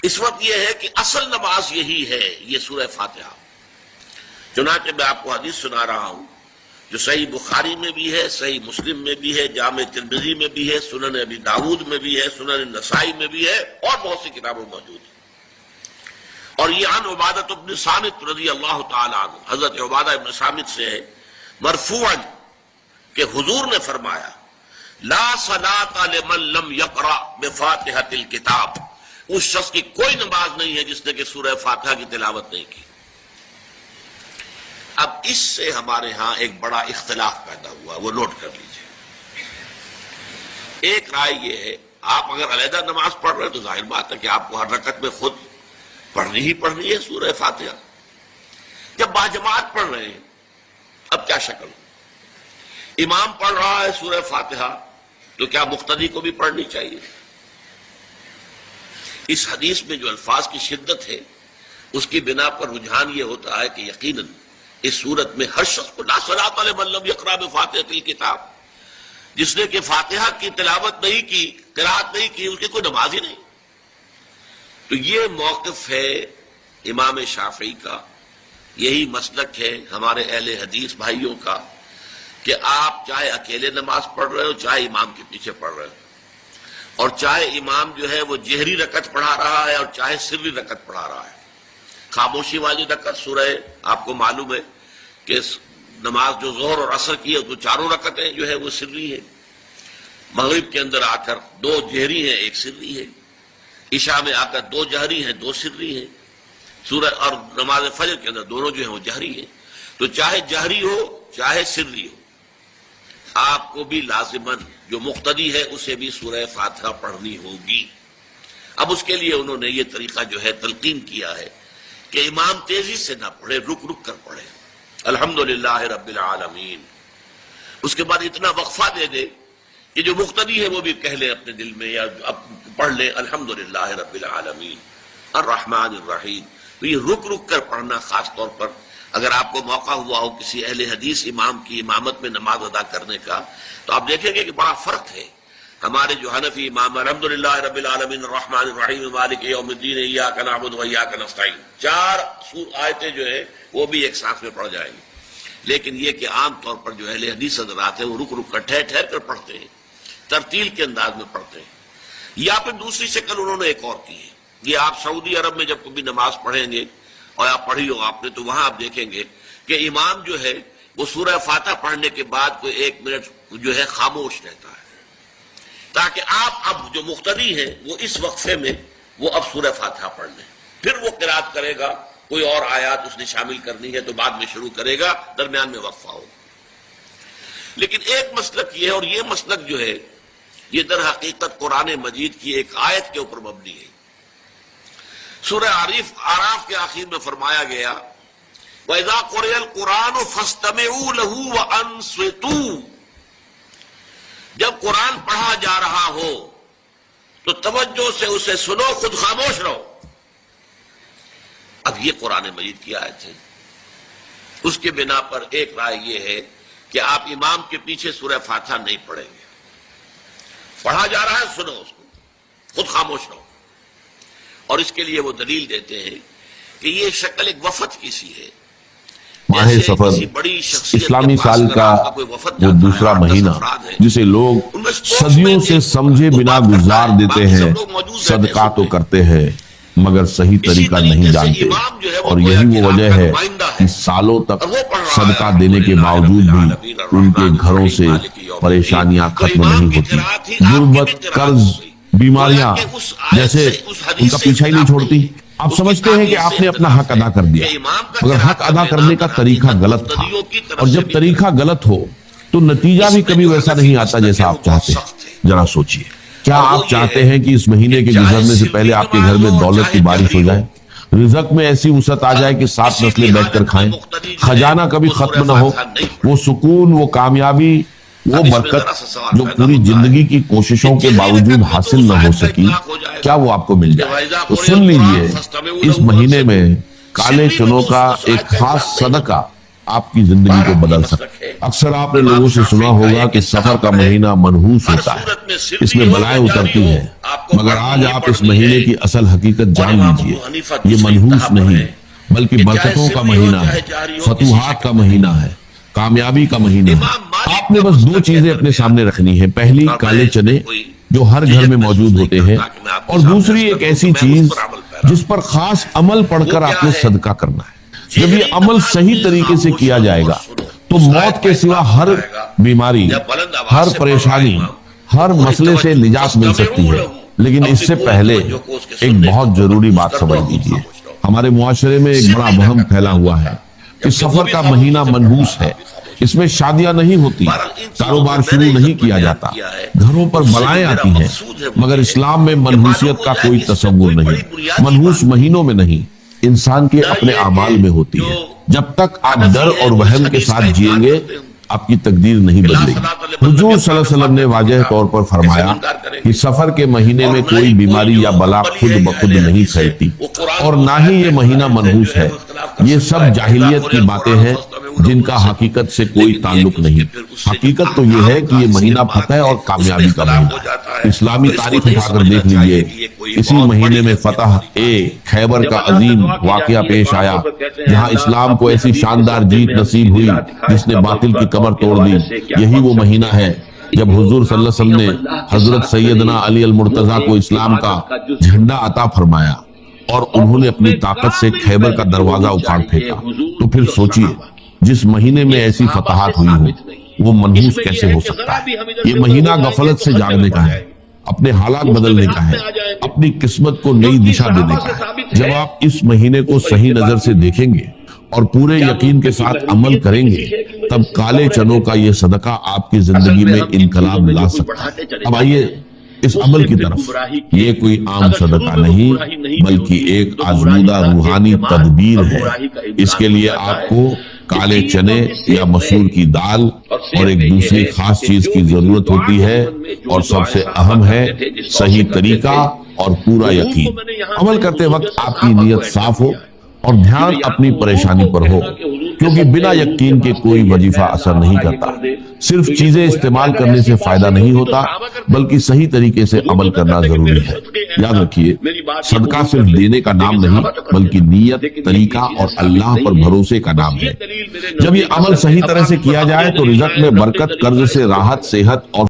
اس وقت یہ ہے کہ اصل نماز یہی ہے، یہ سورہ فاتحہ۔ چنانچہ میں آپ کو حدیث سنا رہا ہوں جو صحیح بخاری میں بھی ہے، صحیح مسلم میں بھی ہے، جامع ترمذی میں بھی ہے، سنن ابی داود میں بھی ہے، سنن نسائی میں بھی ہے، اور بہت سی کتابوں میں موجود ہے۔ اور یہ عن عبادہ بن صامت رضی اللہ تعالی عنہ، حضرت عبادہ بن صامت سے ہے مرفوعا کہ حضور نے فرمایا لا صلاۃ لمن لم یقرأ بفاتحۃ الکتاب، اس شخص کی کوئی نماز نہیں ہے جس نے کہ سورہ فاتحہ کی تلاوت نہیں کی۔ اب اس سے ہمارے ہاں ایک بڑا اختلاف پیدا ہوا، وہ نوٹ کر لیجئے۔ ایک رائے یہ ہے آپ اگر علیحدہ نماز پڑھ رہے ہیں تو ظاہر بات ہے کہ آپ کو ہر رکعت میں خود پڑھنی ہی پڑھنی ہے سورہ فاتحہ۔ جب باجماعت پڑھ رہے ہیں اب کیا شکل ہو؟ امام پڑھ رہا ہے سورہ فاتحہ تو کیا مقتدی کو بھی پڑھنی چاہیے؟ اس حدیث میں جو الفاظ کی شدت ہے اس کی بنا پر رجحان یہ ہوتا ہے کہ یقیناً اس صورت میں ہر شخص کو لا صلاۃ لمن لم یقرأ بفاتحۃ الکتاب، جس نے کہ فاتحہ کی تلاوت نہیں کی، قرات نہیں کی، اس کی کوئی نماز ہی نہیں۔ تو یہ موقف ہے امام شافعی کا، یہی مسلک ہے ہمارے اہل حدیث بھائیوں کا کہ آپ چاہے اکیلے نماز پڑھ رہے ہو، چاہے امام کے پیچھے پڑھ رہے ہو، اور چاہے امام جو ہے وہ جہری رکعت پڑھا رہا ہے اور چاہے سری رکعت پڑھا رہا ہے۔ خاموشی والی رکعت سورہ آپ کو معلوم ہے کہ نماز جو ظہر اور عصر کی ہے تو چاروں رکعتیں جو ہے وہ سری ہے، مغرب کے اندر آ کر دو جہری ہیں ایک سری ہے، عشاء میں آ کر دو جہری ہیں دو سری ہیں، سورہ اور نماز فجر کے اندر دونوں جو ہیں وہ جہری ہیں۔ تو چاہے جہری ہو چاہے سری ہو آپ کو بھی لازماً جو مقتدی ہے اسے بھی سورہ فاتحہ پڑھنی ہوگی۔ اب اس کے لیے انہوں نے یہ طریقہ جو ہے تلقین کیا ہے کہ امام تیزی سے نہ پڑھے، رک رک کر پڑھے الحمدللہ رب العالمین، اس کے بعد اتنا وقفہ دے دے کہ جو مقتدی ہے وہ بھی کہہ لے اپنے دل میں یا پڑھ لے الحمدللہ رب العالمین الرحمن الرحیم۔ تو یہ رک رک کر پڑھنا، خاص طور پر اگر آپ کو موقع ہوا ہو کسی اہل حدیث امام کی امامت میں نماز ادا کرنے کا تو آپ دیکھیں گے کہ بڑا فرق ہے۔ ہمارے جو حنفی امام الحمدللہ رب العالمین الرحمن الرحیم مالک یوم الدین ایاک نعبد و ایاک نستعین، چار آیتیں جو ہیں وہ بھی ایک ساتھ میں پڑھ جائیں گے، لیکن یہ کہ عام طور پر جو اہل حدیث حضرات ہیں وہ رک رک کر ٹھہر ٹھہر کر پڑھتے ہیں، ترتیل کے انداز میں پڑھتے ہیں۔ یا پھر دوسری شکل انہوں نے ایک اور کی ہے، یہ آپ سعودی عرب میں جب کبھی نماز پڑھیں گے اور آپ پڑھی ہو آپ نے تو وہاں آپ دیکھیں گے کہ امام جو ہے وہ سورہ فاتحہ پڑھنے کے بعد کوئی ایک منٹ جو ہے خاموش رہتا ہے تاکہ آپ اب جو مقتدی ہیں وہ اس وقفے میں وہ اب سورہ فاتحہ پڑھ لیں، پھر وہ قرات کرے گا، کوئی اور آیات اس نے شامل کرنی ہے تو بعد میں شروع کرے گا، درمیان میں وقفہ ہوگا۔ لیکن ایک مسلک یہ ہے، اور یہ مسلک جو ہے یہ در حقیقت قرآن مجید کی ایک آیت کے اوپر مبنی ہے۔ سورہ اعراف کے آخر میں فرمایا گیا وَإِذَا قُرِئَ الْقُرْآنُ فَاسْتَمِعُوا لَهُ وَأَنصِتُوا، جب قرآن پڑھا جا رہا ہو تو توجہ سے اسے سنو، خود خاموش رہو۔ اب یہ قرآن مجید کی آیت ہے، اس کے بنا پر ایک رائے یہ ہے کہ آپ امام کے پیچھے سورہ فاتحہ نہیں پڑھیں گے، پڑھا جا رہا ہے سنو اس کو، خود خاموش رہو۔ اور اس کے لیے وہ دلیل دیتے ہیں کہ یہ شکل ایک وفد کی سی ہے، ماہ سفر اسلامی سال کا وہ دوسرا مہینہ جسے لوگ صدیوں سے سمجھے بنا گزار دیتے ہیں، صدقہ تو کرتے ہیں مگر صحیح طریقہ نہیں جانتے، اور یہی وہ وجہ ہے کہ سالوں تک صدقہ دینے کے باوجود بھی ان کے گھروں سے پریشانیاں ختم نہیں ہوتی، غربت، قرض، بیماریاں جیسے ان کا پیچھا ہی نہیں چھوڑتی۔ آپ سمجھتے ہیں کہ آپ نے اپنا حق ادا کر دیا، مگر حق ادا کرنے کا طریقہ غلط تھا، اور جب طریقہ غلط ہو تو نتیجہ بھی کبھی ویسا نہیں آتا جیسا آپ چاہتے ہیں۔ ذرا سوچئے، کیا آپ چاہتے ہیں کہ اس مہینے کے گزرنے سے پہلے آپ کے گھر میں دولت کی بارش ہو جائے، رزق میں ایسی وسعت آ جائے کہ 7 نسلیں بیٹھ کر کھائیں، خزانہ کبھی ختم نہ ہو، وہ سکون، وہ کامیابی، وہ برکت جو پوری زندگی کی کوششوں کے باوجود حاصل نہ ہو سکی، کیا وہ آپ کو مل جائے؟ تو سن لیجئے، اس مہینے میں کالے چنوں کا ایک خاص صدقہ آپ کی زندگی کو بدل سکتا ہے۔ اکثر آپ نے لوگوں سے سنا ہوگا کہ سفر کا مہینہ منحوس ہوتا ہے، اس میں بلائیں اترتی ہیں، مگر آج آپ اس مہینے کی اصل حقیقت جان لیجئے۔ یہ منحوس نہیں بلکہ برکتوں کا مہینہ ہے، فتوحات کا مہینہ ہے، کامیابی کا مہینہ ہے۔ آپ نے بس دو چیزیں اپنے سامنے رکھنی ہیں، پہلی کالے چنے جو ہر گھر میں موجود ہوتے ہیں، اور دوسری ایک ایسی چیز جس پر خاص عمل پڑھ کر آپ نے صدقہ کرنا ہے۔ جب یہ عمل صحیح طریقے سے کیا جائے گا تو موت کے سوا ہر بیماری، ہر پریشانی، ہر مسئلے سے نجات مل سکتی ہے۔ لیکن اس سے پہلے ایک بہت ضروری بات سمجھ لیجئے۔ ہمارے معاشرے میں ایک بڑا وہم پھیلا ہوا ہے کہ سفر کا مہینہ منحوس ہے، اس میں شادیاں نہیں ہوتی، کاروبار شروع نہیں کیا جاتا، گھروں پر بلائیں آتی ہیں، مگر اسلام میں منحوسیت کا کوئی تصور نہیں۔ منحوس مہینوں میں نہیں، انسان کے اپنے اعمال میں ہوتی ہے۔ جب تک آپ ڈر اور وہم کے ساتھ جئیں گے، آپ کی تقدیر نہیں بدلے گی۔ حضور صلی اللہ علیہ وسلم نے واضح طور پر فرمایا کہ سفر کے مہینے میں کوئی بیماری یا بلا خود بخود نہیں پھیلتی، اور نہ ہی یہ مہینہ منحوس ہے۔ یہ سب جاہلیت کی باتیں ہیں جن کا حقیقت سے کوئی تعلق نہیں۔ حقیقت تو یہ ہے کہ یہ مہینہ فتح اور کامیابی کا مہینہ ہے۔ اسلامی تاریخ اٹھا کر دیکھ لیجئے، اسی مہینے میں فتح خیبر کا عظیم واقعہ پیش آیا، جہاں اسلام کو ایسی شاندار جیت نصیب ہوئی جس نے باطل کی کمر توڑ دی۔ یہی وہ مہینہ ہے جب حضور صلی اللہ علیہ وسلم نے حضرت سیدنا علی المرتضیٰ کو اسلام کا جھنڈا عطا فرمایا، اور انہوں نے اپنی طاقت سے خیبر کا دروازہ اکھاڑ پھینکا۔ تو پھر سوچئے، جس مہینے میں ایسی فتحات ہوئی ہوں، وہ منحوس کیسے ہو سکتا ہے؟ یہ مہینہ غفلت سے جاگنے کا ہے، اپنے حالات بدلنے کا ہے، اپنی قسمت کو نئی دشا دینے کا ہے۔ جب آپ اس مہینے کو صحیح نظر سے دیکھیں گے اور پورے یقین کے ساتھ عمل کریں گے، تب کالے چنوں کا یہ صدقہ آپ کی زندگی میں انقلاب لا سکتا ہے۔ اب آئیے اس عمل کی طرف۔ یہ کوئی عام صدقہ نہیں بلکہ ایک آزمودہ روحانی تدبیر ہے۔ اس کے لیے آپ کو کالے چنے یا مسور کی دال اور ایک دوسری خاص چیز کی ضرورت ہوتی ہے، اور سب سے اہم ہے صحیح طریقہ اور پورا یقین۔ عمل کرتے وقت آپ کی نیت صاف ہو اور دھیان اپنی پریشانی پر ہو، کیونکہ بنا یقین کے کوئی وظیفہ اثر نہیں کرتا۔ صرف چیزیں استعمال کرنے سے فائدہ نہیں ہوتا، بلکہ صحیح طریقے سے عمل کرنا ضروری ہے۔ یاد رکھیے، صدقہ صرف دینے کا نام نہیں بلکہ نیت، طریقہ اور اللہ پر بھروسے کا نام ہے۔ جب یہ عمل صحیح طرح سے کیا جائے تو رزق میں برکت، قرض سے راحت، صحت اور